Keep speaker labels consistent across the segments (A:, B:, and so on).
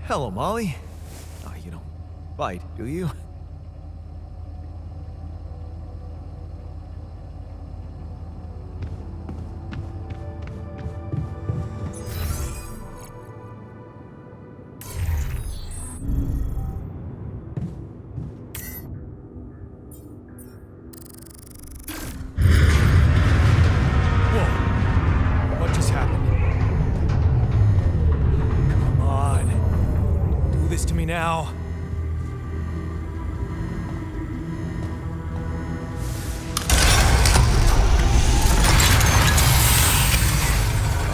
A: Hello, Molly. Oh, you don't bite, do you?
B: Now.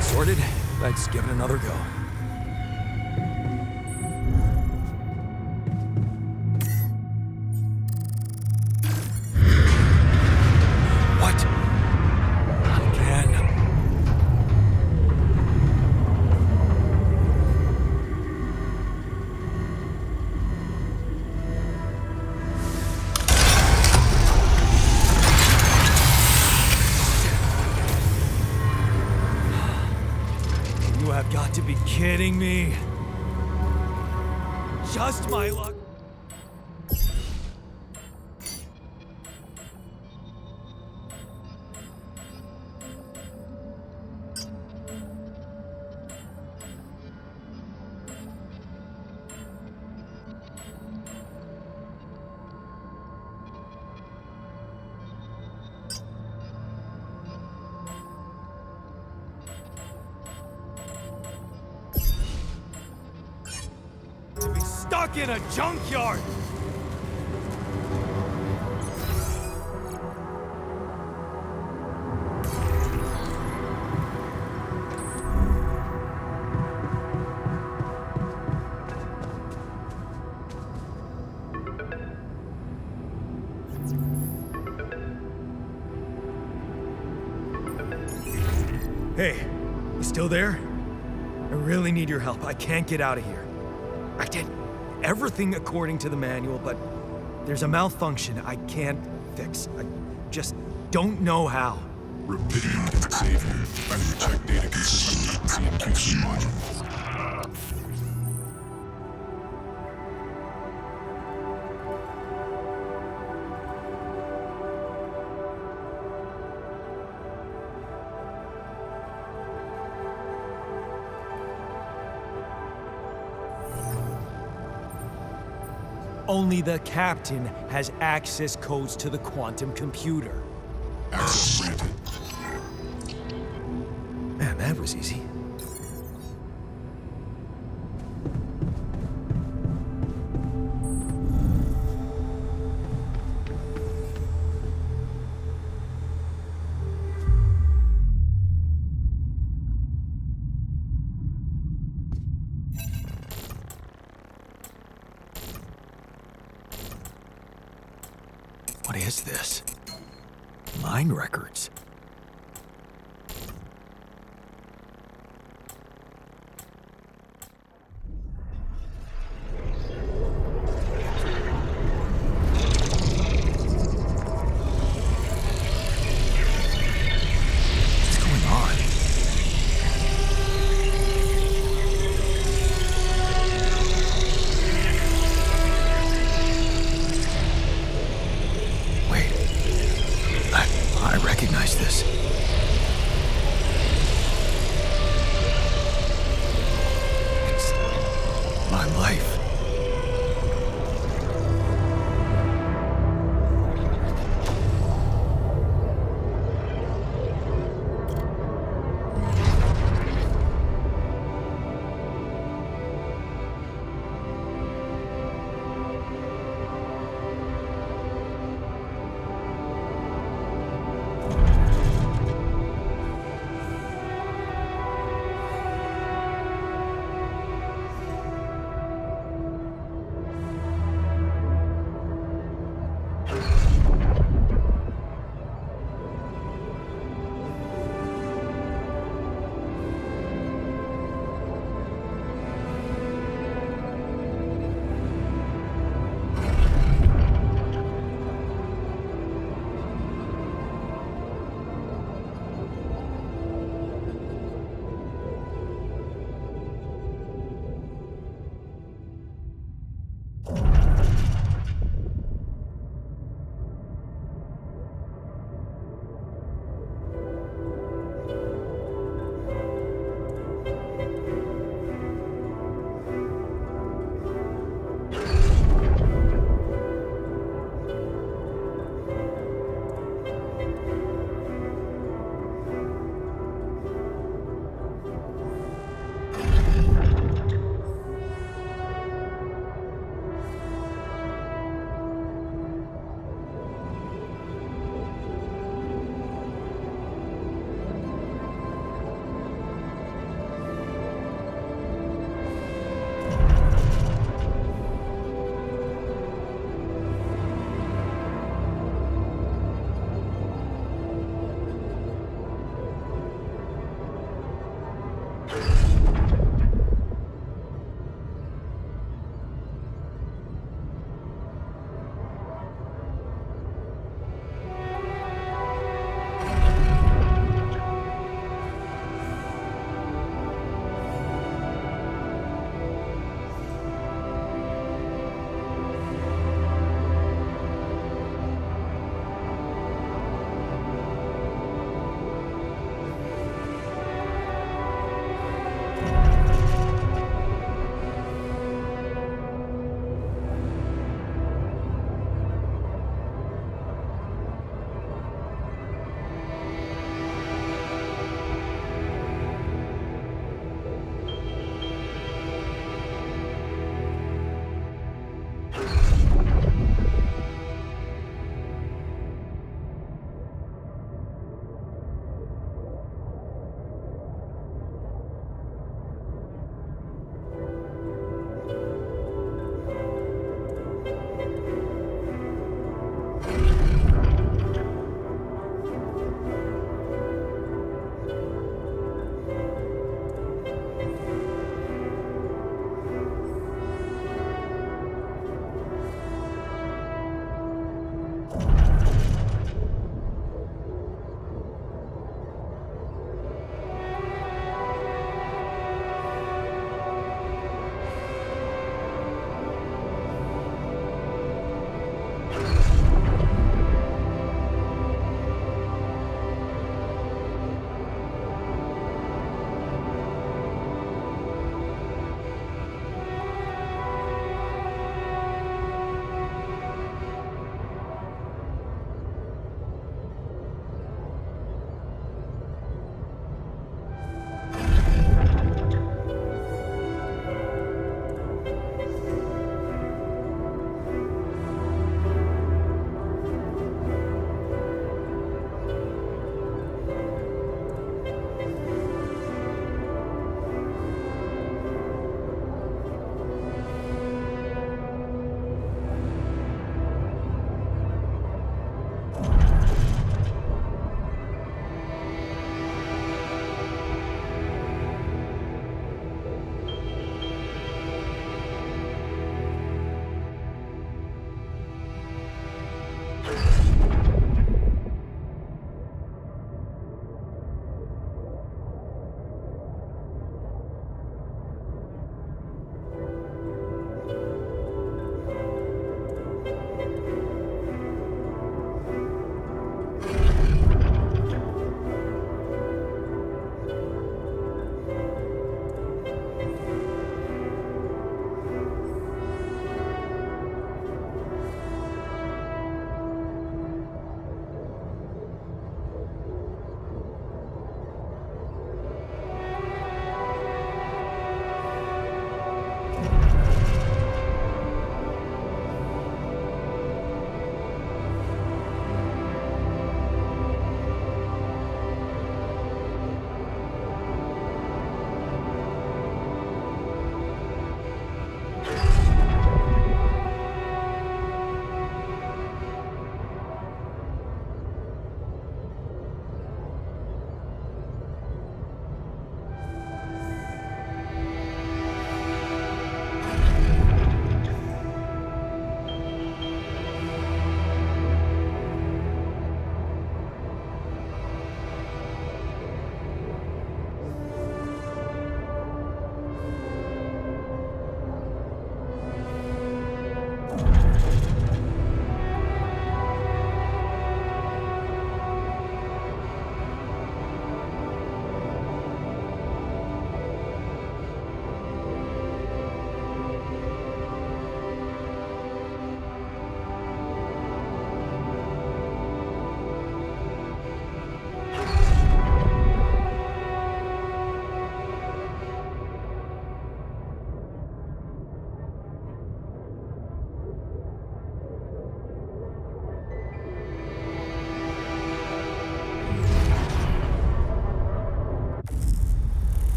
A: Sorted. Let's give it another go. What? Not again.
B: Got to be kidding me. Just my luck. Stuck in a junkyard! Hey, you still there? I really need your help. I can't get out of here. I did everything according to the manual, but there's a malfunction I can't fix. I just don't know how.
C: Rapidity can save you. And check data consistently. See if keeps you module.
B: Only the captain has access codes to the quantum computer.
C: Access granted.
A: Man, that was easy. What is this? Mine records. What's going on? Wait. I recognize this. It's my life.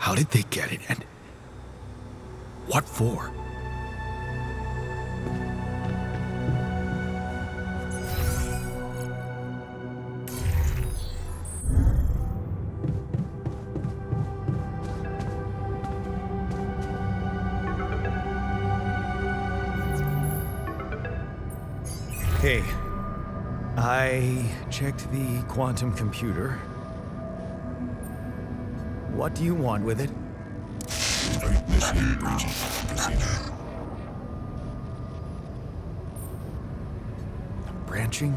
B: How did they get it, and what for? Hey, I checked the quantum computer. What do you want with it?
C: Initiate breaching procedure.
B: Branching?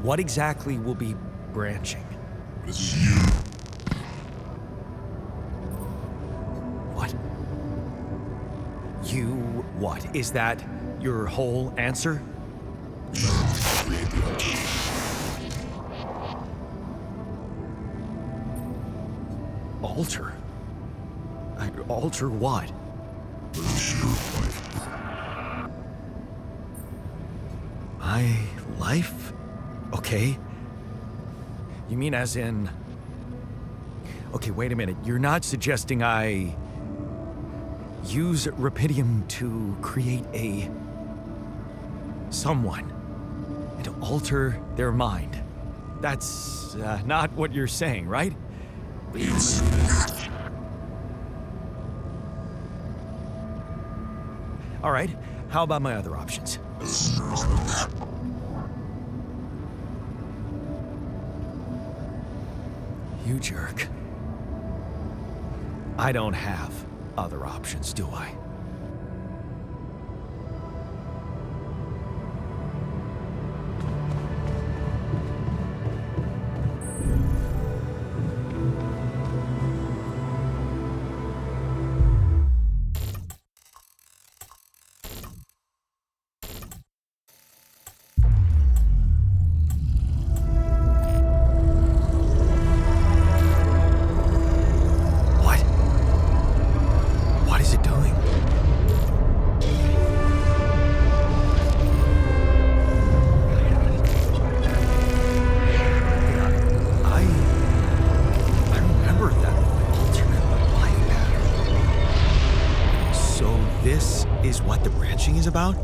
B: What exactly will be branching?
C: This is you.
B: What? You what? Is that your whole answer?
C: Create the altar.
B: Alter? Alter what?
C: Lose your life.
B: My life? Okay. You mean as in... Okay, wait a minute. You're not suggesting I use rapidium to create a... someone and to alter their mind. That's not what you're saying, right? All right, how about my other options? You jerk. I don't have other options, do I? What is it doing? I remember that alternate life pattern. So this is what the branching is about?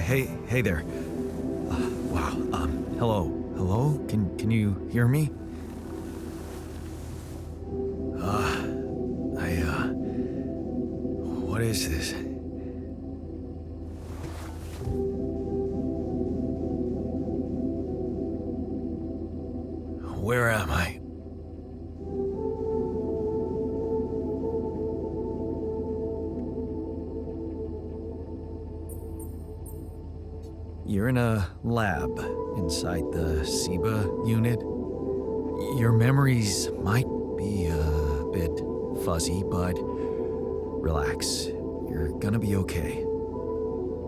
B: Hey there. Wow. Hello? Can you hear me? What is this? Where am I? You're in a lab inside the SIBA unit. Your memories might be a bit fuzzy, but relax. You're gonna be okay.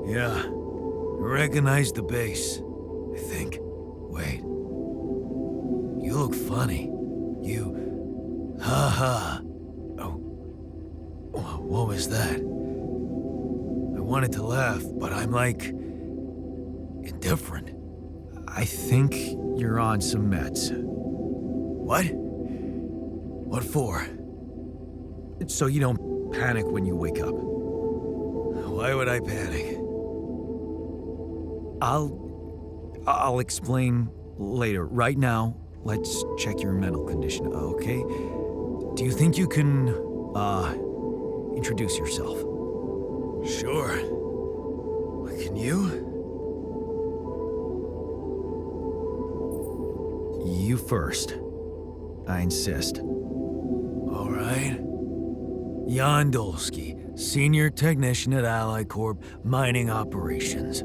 B: Yeah, recognize the base, I think. Wait. You look funny. Ha. Oh. What was that? I wanted to laugh, but I'm like... indifferent. I think you're on some meds. What? What for? So you don't panic when you wake up. Why would I panic? I'll explain later. Right now, let's check your mental condition, okay? Do you think you can, introduce yourself? Sure. Can you? You first. I insist. All right. Yana Dольski, Senior Technician at Ally Corp, Mining Operations.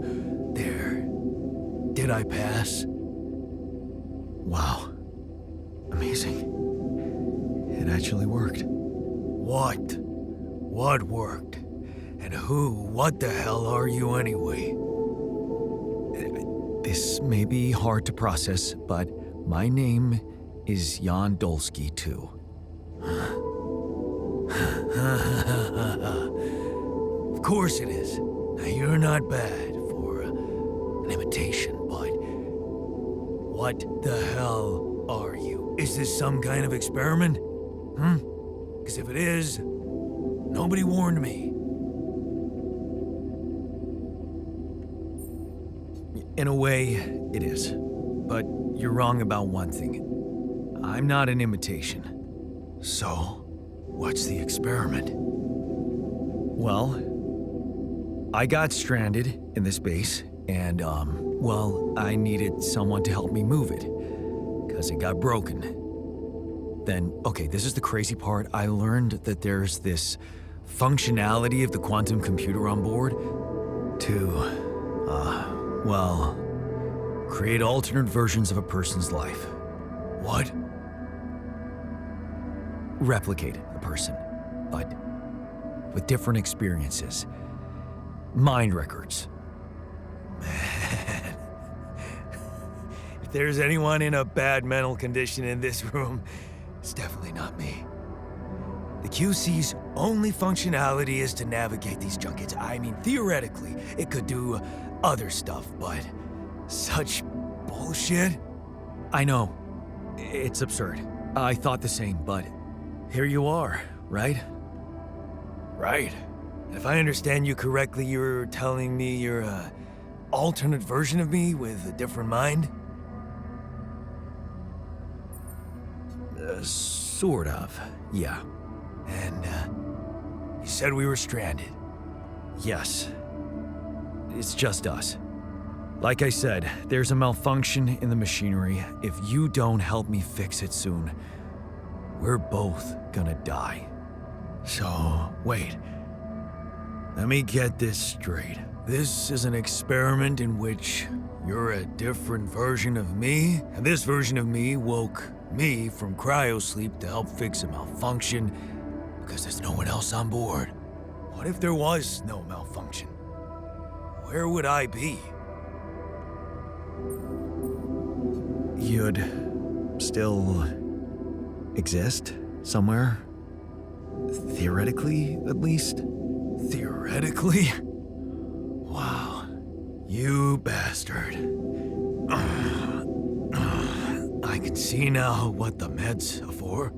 B: There. Did I pass? Wow. Amazing. It actually worked. What? What worked? And what the hell are you anyway? This may be hard to process, but my name is Yana Dольski, too. Of course it is. Now, you're not bad for an imitation, but what the hell are you? Is this some kind of experiment? Because if it is, nobody warned me. In a way, it is. But you're wrong about one thing. I'm not an imitation. So, what's the experiment? Well, I got stranded in this base, and, I needed someone to help me move it, because it got broken. Then, okay, this is the crazy part. I learned that there's this functionality of the quantum computer on board to, create alternate versions of a person's life. What? Replicate a person, but with different experiences. Mind records. Man. If there's anyone in a bad mental condition in this room, it's definitely not me. The QC's only functionality is to navigate these junkets. I mean, theoretically, it could do other stuff, but such bullshit? I know. It's absurd. I thought the same, but here you are, right? Right. If I understand you correctly, you're telling me you're an alternate version of me with a different mind? Sort of, yeah. And, you said we were stranded. Yes. It's just us. Like I said, there's a malfunction in the machinery. If you don't help me fix it soon, we're both gonna die. So, wait. Let me get this straight. This is an experiment in which you're a different version of me, and this version of me woke me from cryosleep to help fix a malfunction because there's no one else on board. What if there was no malfunction? Where would I be? You'd still exist somewhere? Theoretically, at least? Theoretically? Wow. You bastard. I can see now what the meds are for.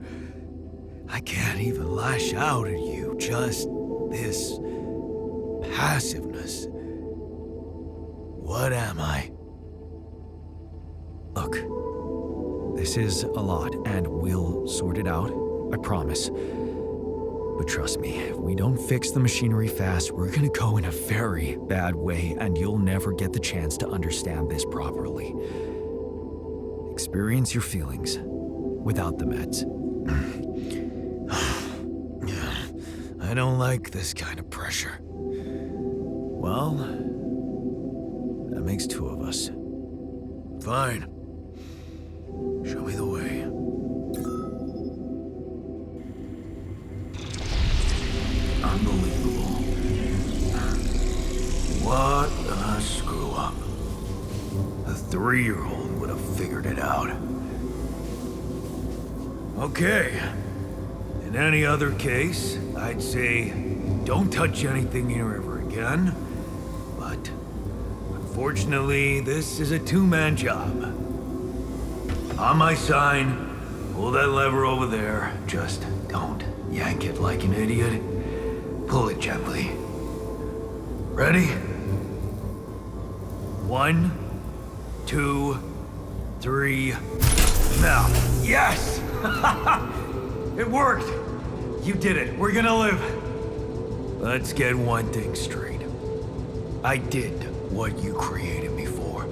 B: I can't even lash out at you, just this passiveness. What am I? Look, this is a lot, and we'll sort it out, I promise. But trust me, if we don't fix the machinery fast, we're gonna go in a very bad way, and you'll never get the chance to understand this properly. Experience your feelings without the meds. I don't like this kind of pressure. Well, that makes two of us. Fine. Show me the way. Unbelievable. What a screw up. A 3-year-old would have figured it out. Okay. In any other case, I'd say don't touch anything here ever again. But unfortunately, this is a two-man job. On my sign, pull that lever over there. Just don't yank it like an idiot. Pull it gently. Ready? 1, 2, 3. Now. Yes! It worked! You did it. We're gonna live. Let's get one thing straight. I did what you created me for.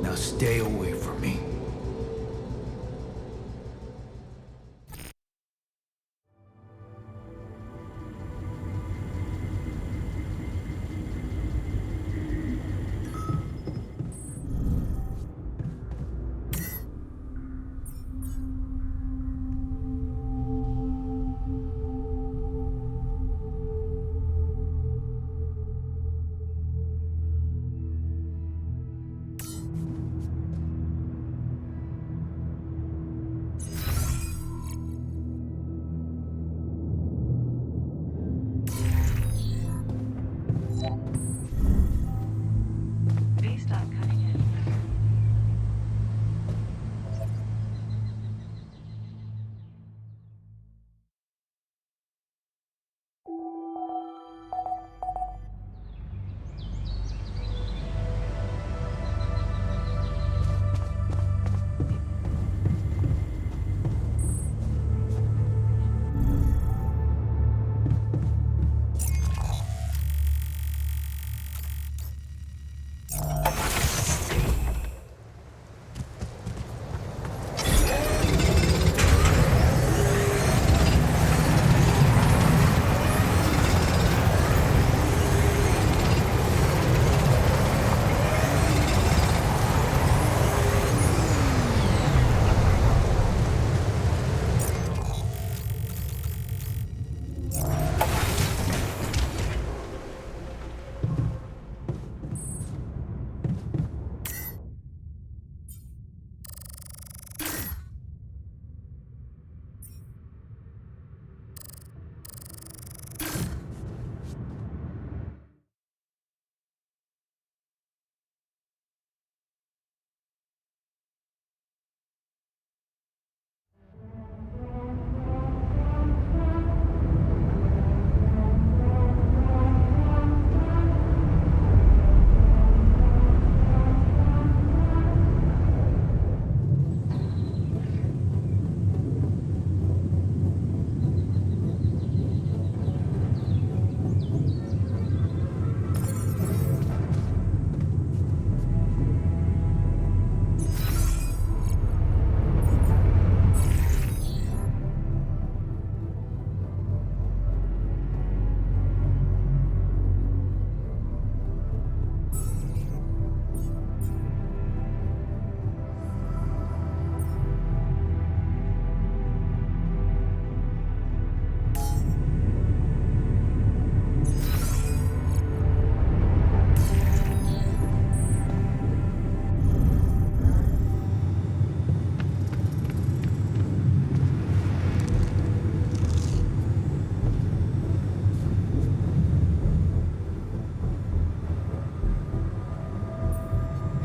B: Now stay away from me.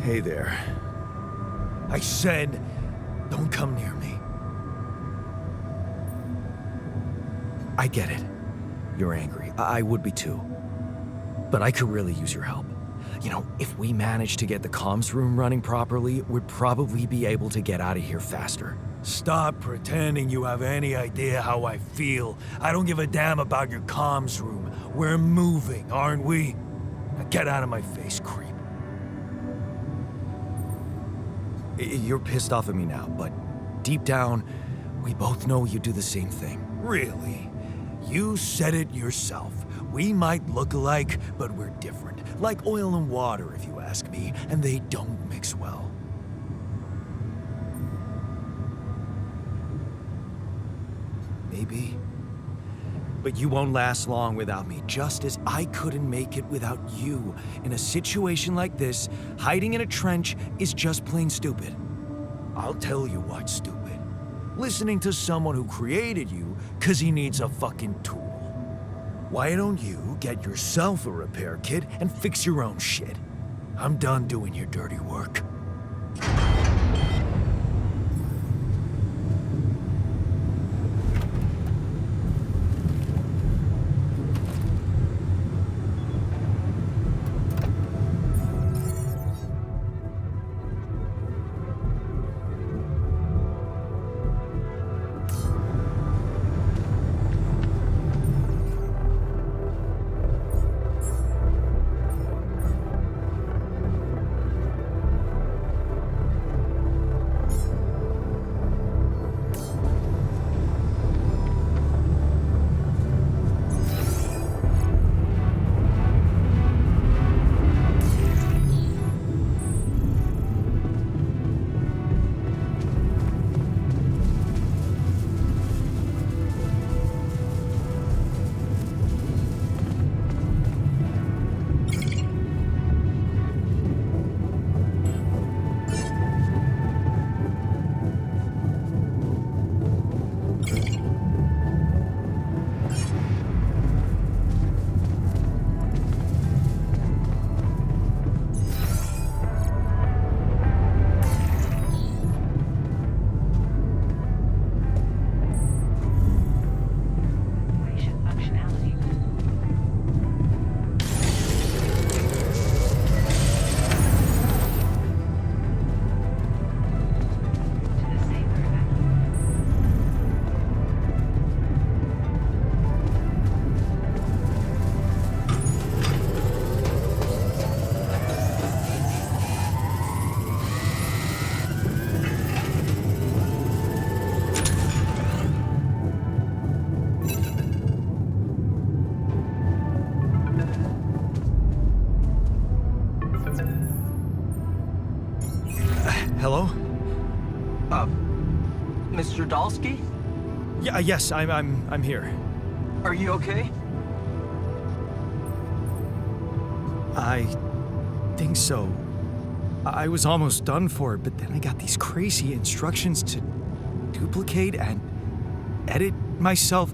B: Hey there. I said, don't come near me. I get it. You're angry. I would be too. But I could really use your help. You know, if we managed to get the comms room running properly, we'd probably be able to get out of here faster. Stop pretending you have any idea how I feel. I don't give a damn about your comms room. We're moving, aren't we? Now get out of my face, creep. You're pissed off at me now, but deep down, we both know you do the same thing. Really? You said it yourself. We might look alike, but we're different. Like oil and water, if you ask me, and they don't mix well. Maybe. But you won't last long without me, just as I couldn't make it without you. In a situation like this, hiding in a trench is just plain stupid. I'll tell you what's stupid. Listening to someone who created you 'cause he needs a fucking tool. Why don't you get yourself a repair kit and fix your own shit? I'm done doing your dirty work. Hello?
D: Mr. Dольski?
B: Yeah, yes, I'm here.
D: Are you okay?
B: I think so. I was almost done for it, but then I got these crazy instructions to duplicate and edit myself.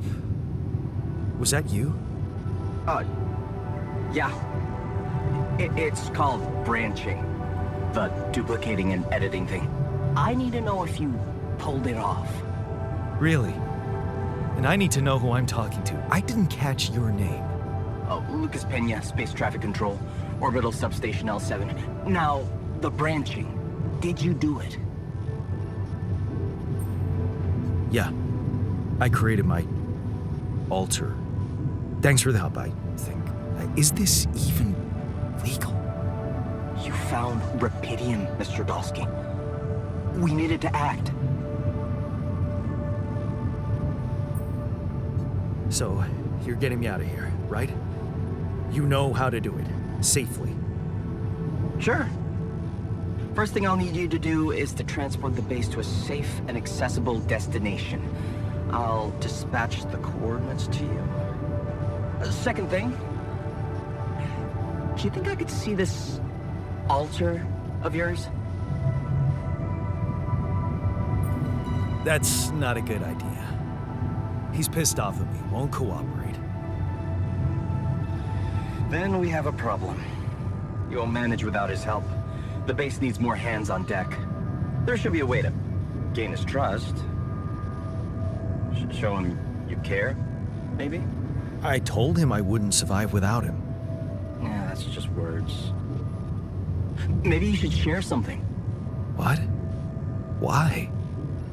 B: Was that you?
D: Yeah. It's called branching. The duplicating and editing thing. I need to know if you pulled it off.
B: Really? And I need to know who I'm talking to. I didn't catch your name.
D: Oh, Lucas Pena, Space Traffic Control, Orbital Substation L7. Now, the branching. Did you do it?
B: Yeah. I created my alter. Thanks for the help, I think. Is this even legal?
D: You found Rapidium, Mr. Dольski. We needed to act.
B: So, you're getting me out of here, right? You know how to do it. Safely.
D: Sure. First thing I'll need you to do is to transport the base to a safe and accessible destination. I'll dispatch the coordinates to you. Second thing, do you think I could see this altar of yours?
B: That's not a good idea. He's pissed off at me, won't cooperate.
D: Then we have a problem. You won't manage without his help. The base needs more hands on deck. There should be a way to gain his trust. Show him you care, maybe?
B: I told him I wouldn't survive without him.
D: Yeah, It's just words. Maybe you should share something.
A: What? Why?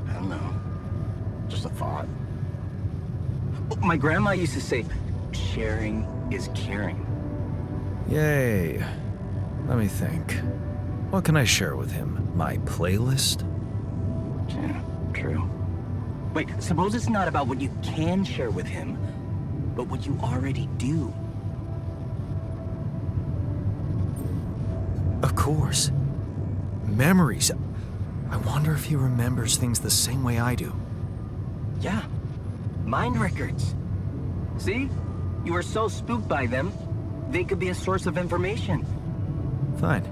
D: I don't know. Just a thought. My grandma used to say, sharing is caring.
A: Yay. Let me think. What can I share with him? My playlist?
D: Yeah, true. Wait, suppose it's not about what you can share with him, but what you already do.
A: Of course. Memories. I wonder if he remembers things the same way I do.
D: Yeah, mind records. See? You were so spooked by them, they could be a source of information.
A: Fine.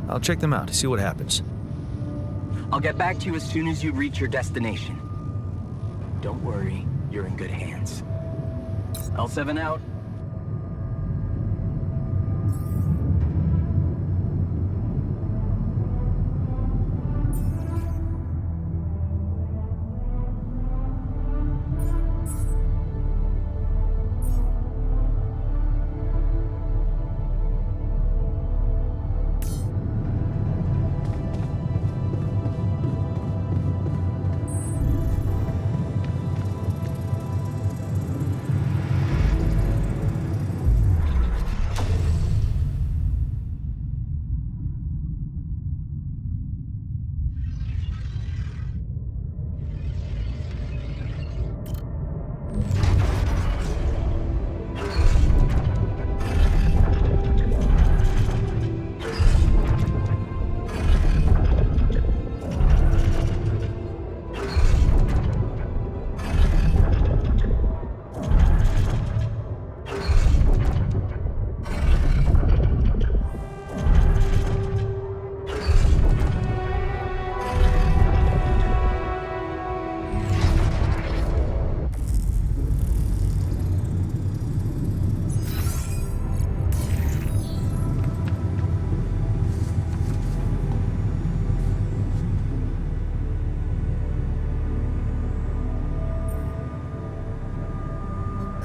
A: I'll check them out, see what happens.
D: I'll get back to you as soon as you reach your destination. Don't worry, you're in good hands. L7 out.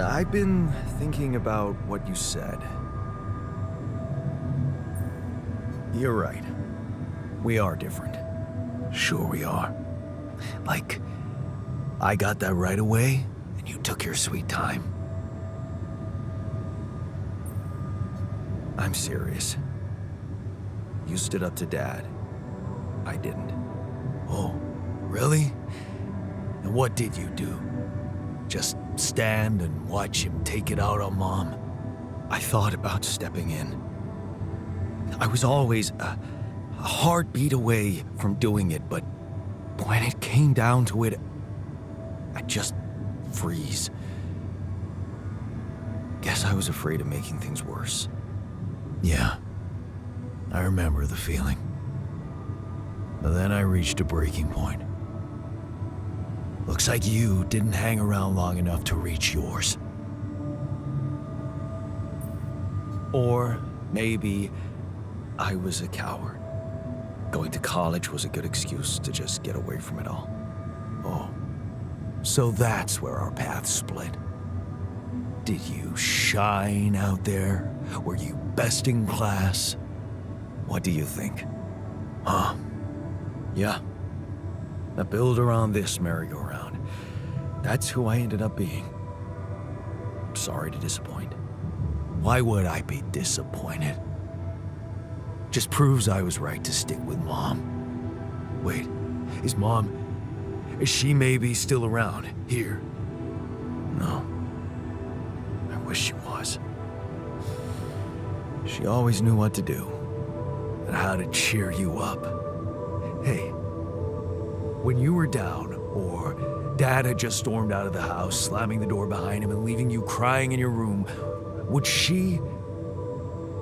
A: I've been thinking about what you said. You're right. We are different. Sure we are. Like, I got that right away, and you took your sweet time. I'm serious. You stood up to Dad. I didn't. Oh, really? And what did you do? Just stand and watch him take it out on Mom? I thought about stepping in. I was always a heartbeat away from doing it, but when it came down to it, I'd just freeze. Guess I was afraid of making things worse. Yeah, I remember the feeling. But then I reached a breaking point. Looks like you didn't hang around long enough to reach yours. Or maybe I was a coward. Going to college was a good excuse to just get away from it all. Oh, so that's where our paths split. Did you shine out there? Were you best in class? What do you think? Huh? Yeah. Now build around this merry-go-round. That's who I ended up being. Sorry to disappoint. Why would I be disappointed? Just proves I was right to stick with Mom. Wait, is she maybe still around here? No. I wish she was. She always knew what to do and how to cheer you up. Hey, when you were down, or Dad had just stormed out of the house, slamming the door behind him and leaving you crying in your room, would she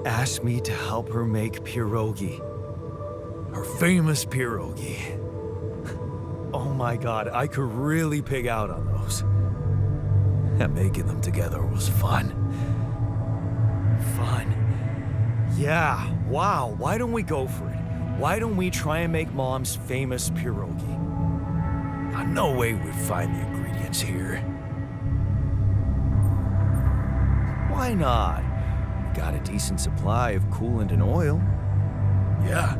A: ask me to help her make pierogi? Her famous pierogi. Oh my God, I could really pig out on those. And making them together was fun. Fun. Yeah, wow, why don't we go for it? Why don't we try and make Mom's famous pierogi? No way we'd find the ingredients here. Why not? got a decent supply of coolant and oil.
B: Yeah,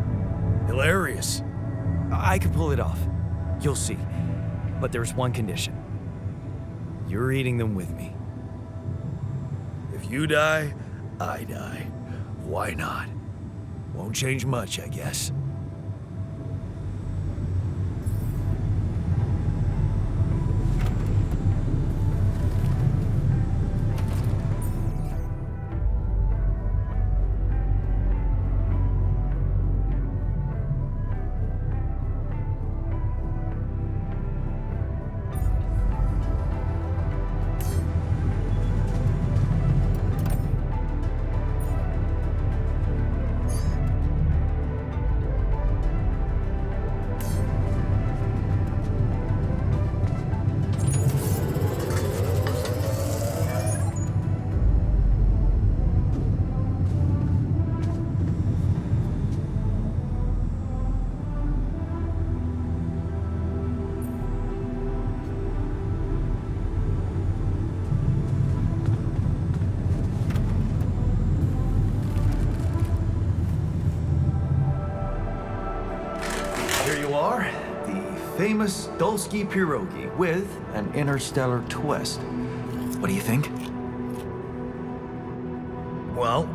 B: hilarious.
A: I could pull it off. You'll see. But there's one condition. You're eating them with me.
B: If you die, I die. Why not? Won't change much, I guess.
A: Famous Dольski pierogi with an interstellar twist. What do you think?
B: Well,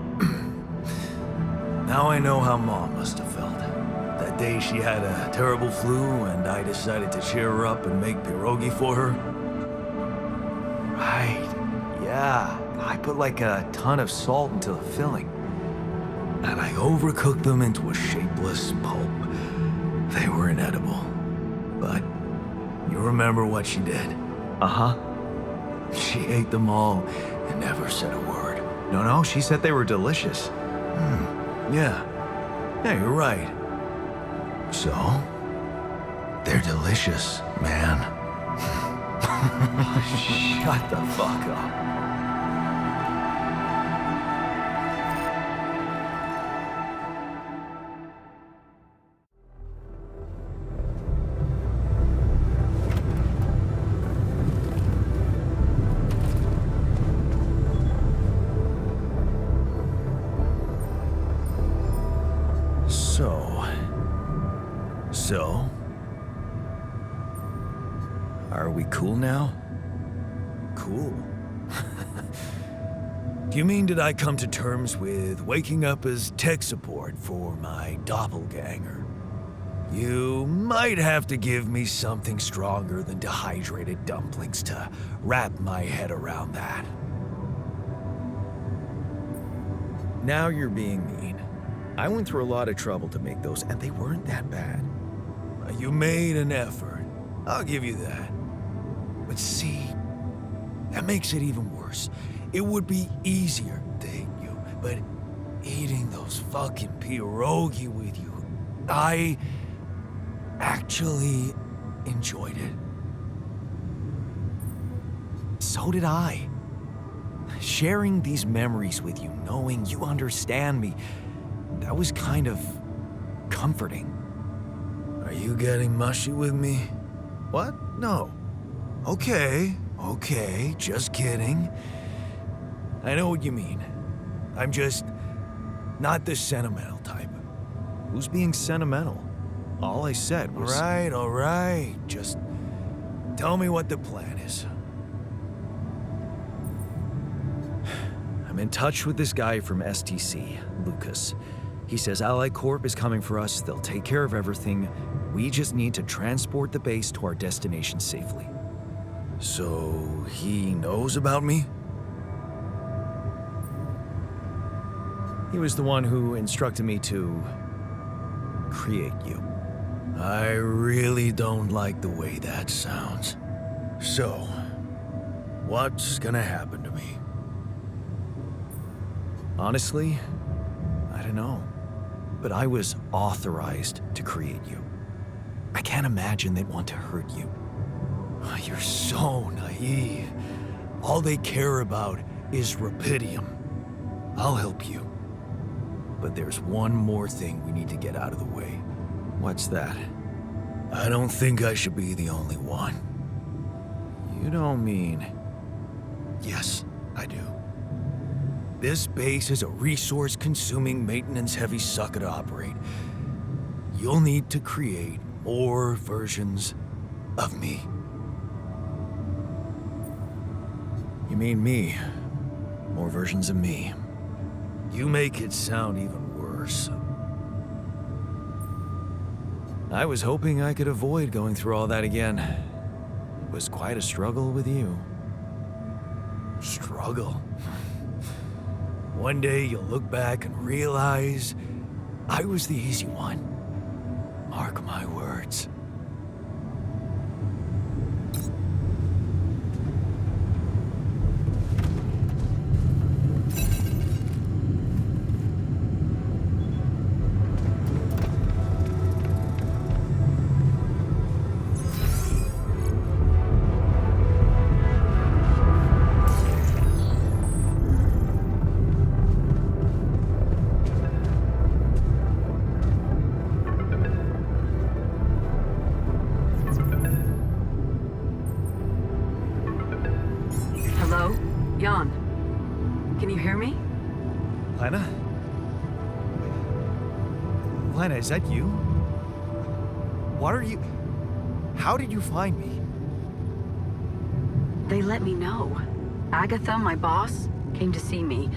B: now I know how Mom must have felt. That day she had a terrible flu and I decided to cheer her up and make pierogi for her.
A: Right, yeah. I put like a ton of salt into the filling.
B: And I overcooked them into a shapeless pulp. They were inedible. But you remember what she did?
A: Uh-huh.
B: She ate them all and never said a word.
A: No, she said they were delicious.
B: Yeah. Yeah, you're right. So, they're delicious, man.
A: Shut the fuck up.
B: So, are we cool now? Cool? Do you mean did I come to terms with waking up as tech support for my doppelganger? You might have to give me something stronger than dehydrated dumplings to wrap my head around that.
A: Now you're being mean. I went through a lot of trouble to make those, and they weren't that bad.
B: You made an effort. I'll give you that. But see, that makes it even worse. It would be easier dating you, but eating those fucking pierogi with you, I actually enjoyed it.
A: So did I. Sharing these memories with you, knowing you understand me, that was kind of comforting.
B: Are you getting mushy with me? What? No. Okay, just kidding. I know what you mean. I'm just not the sentimental type.
A: Who's being sentimental? All I said was...
B: All right. Just tell me what the plan is.
A: I'm in touch with this guy from STC, Lucas. He says Ally Corp is coming for us. They'll take care of everything. We just need to transport the base to our destination safely.
B: So he knows about me?
A: He was the one who instructed me to create you.
B: I really don't like the way that sounds. So, what's gonna happen to me?
A: Honestly, I don't know. But I was authorized to create you. I can't imagine they'd want to hurt you.
B: You're so naive. All they care about is rapidium. I'll help you. But there's one more thing we need to get out of the way.
A: What's that?
B: I don't think I should be the only one.
A: You don't mean...
B: Yes, I do. This base is a resource-consuming, maintenance-heavy sucker to operate. You'll need to create more versions of me.
A: You mean me? More versions of me.
B: You make it sound even worse.
A: I was hoping I could avoid going through all that again. It was quite a struggle with you.
B: Struggle? One day you'll look back and realize I was the easy one. Mark my words.
E: Hello? Jan? Can you hear me?
B: Lena? Lena, is that you? What are you... How did you find me?
E: They let me know. Agatha, my boss, came to see me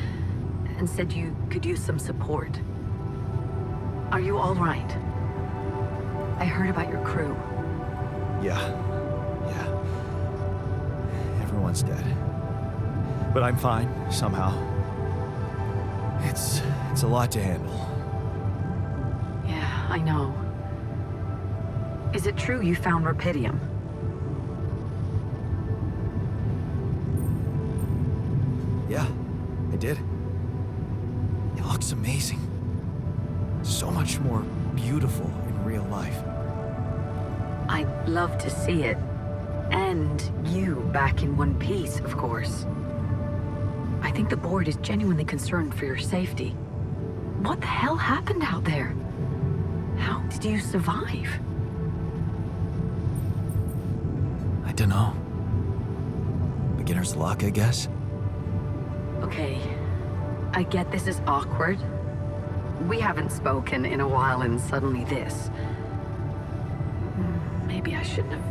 E: and said you could use some support. Are you all right? I heard about your crew.
B: Yeah. Everyone's dead. But I'm fine, somehow. It's a lot to handle.
E: Yeah, I know. Is it true you found Rapidium?
B: Yeah, I did. It looks amazing. So much more beautiful in real life.
E: I'd love to see it. And you back in one piece, of course. I think the board is genuinely concerned for your safety. What the hell happened out there? How did you survive?
A: I dunno. Beginner's luck, I guess?
E: Okay, I get this is awkward. We haven't spoken in a while and suddenly this. Maybe I shouldn't have.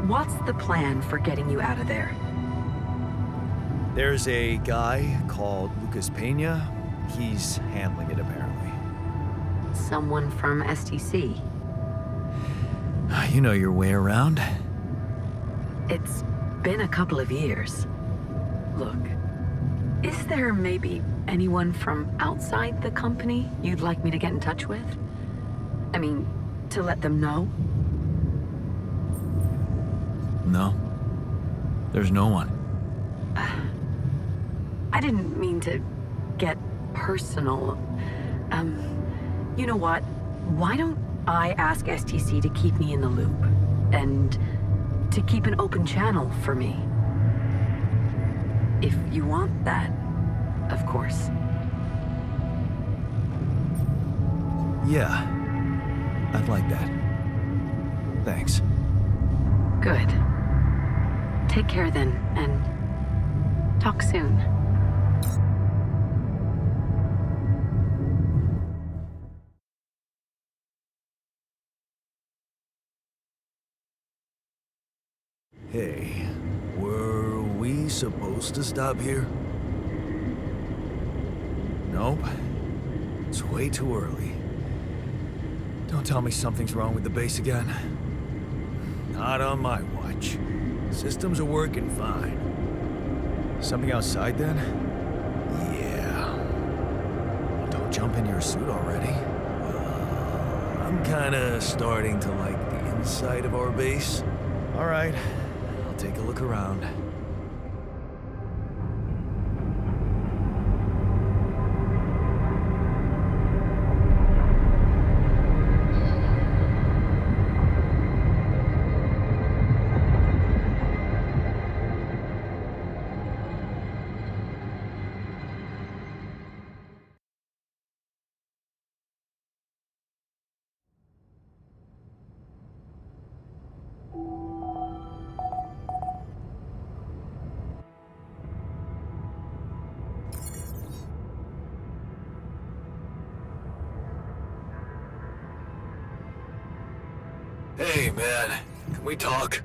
E: What's the plan for getting you out of there?
B: There's a guy called Lucas Pena. He's handling it, apparently.
E: Someone from STC?
A: You know your way around.
E: It's been a couple of years. Look, is there maybe anyone from outside the company you'd like me to get in touch with? I mean, to let them know?
A: No. There's no one.
E: I didn't mean to get personal. You know what? Why don't I ask STC to keep me in the loop? And to keep an open channel for me? If you want that, of course.
B: Yeah, I'd like that. Thanks.
E: Good. Take care then, and talk soon.
B: Hey, were we supposed to stop here? Nope. It's way too early. Don't tell me something's wrong with the base again. Not on my watch. Systems are working fine. Something outside then? Yeah. Don't jump in your suit already. I'm kinda starting to like the inside of our base. All right, I'll take a look around.
A: Hey, man. Can we talk?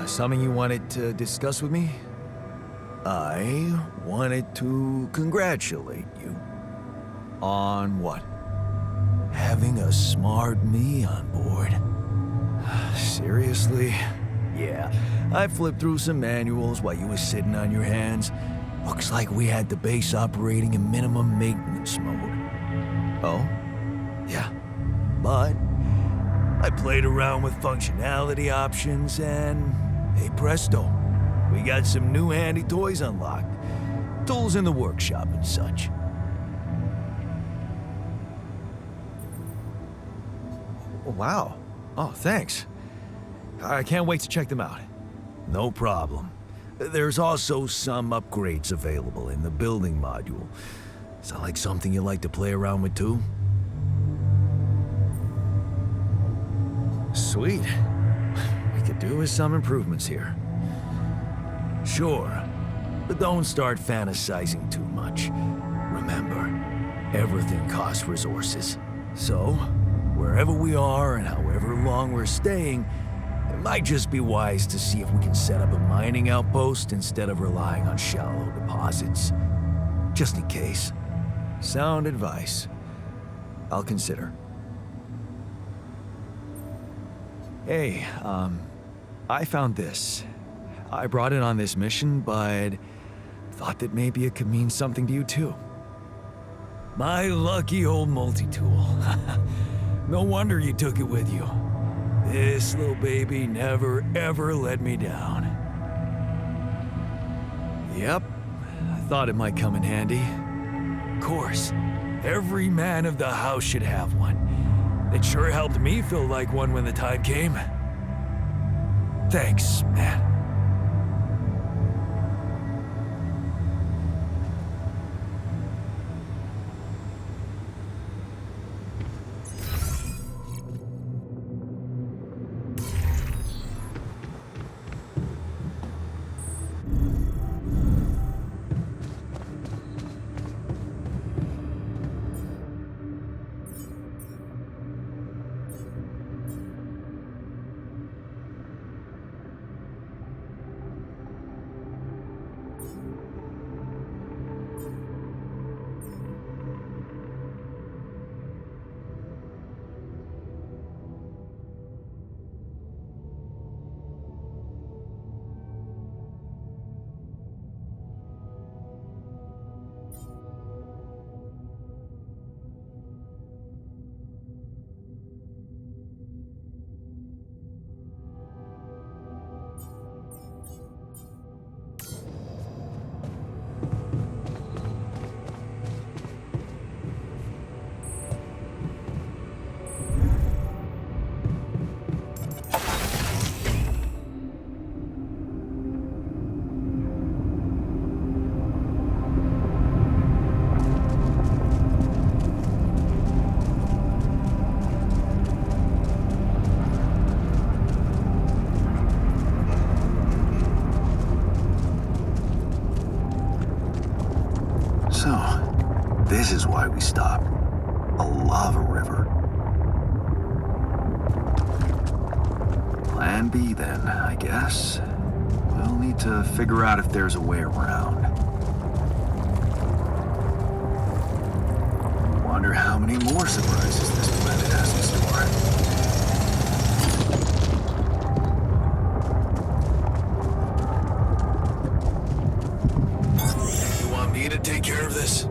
A: Something you wanted to discuss with me? I wanted to congratulate you. On what? Having a smart me on board. Seriously? Yeah, I flipped through some manuals while you were sitting on your hands. Looks like we had the base operating in minimum maintenance mode. Oh? Yeah. But I played around with functionality options and, hey presto, we got some new handy toys unlocked. Tools in the workshop and such. Wow. Oh, thanks. I can't wait to check them out. No problem. There's also some upgrades available in the building module. Sound like something you like to play around with too? Sweet. We could do with some improvements here. Sure, but don't start fantasizing too much. Remember, everything costs resources. So, wherever we are and however long we're staying, it might just be wise to see if we can set up a mining outpost instead of relying on shallow deposits. Just in case. Sound advice. I'll consider. Hey, I found this. I brought it on this mission, but thought that maybe it could mean something to you too. My lucky old multi-tool. No wonder you took it with you. This little baby never ever let me down. Yep, I thought it might come in handy. Of course, every man of the house should have one. It sure helped me feel like one when the time came. Thanks, man. This is why we stopped. A lava river. Plan B then, I guess. We'll need to figure out if there's a way around. Wonder how many more surprises this planet has in store. You want me to take care of this?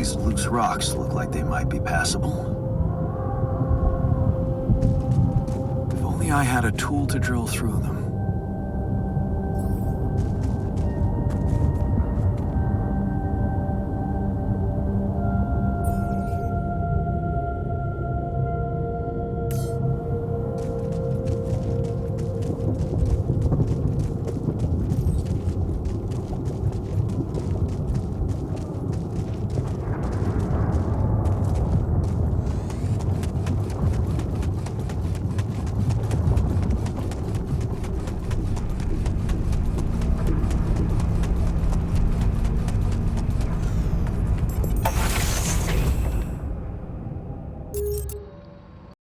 A: These loose rocks look like they might be passable. If only I had a tool to drill through them.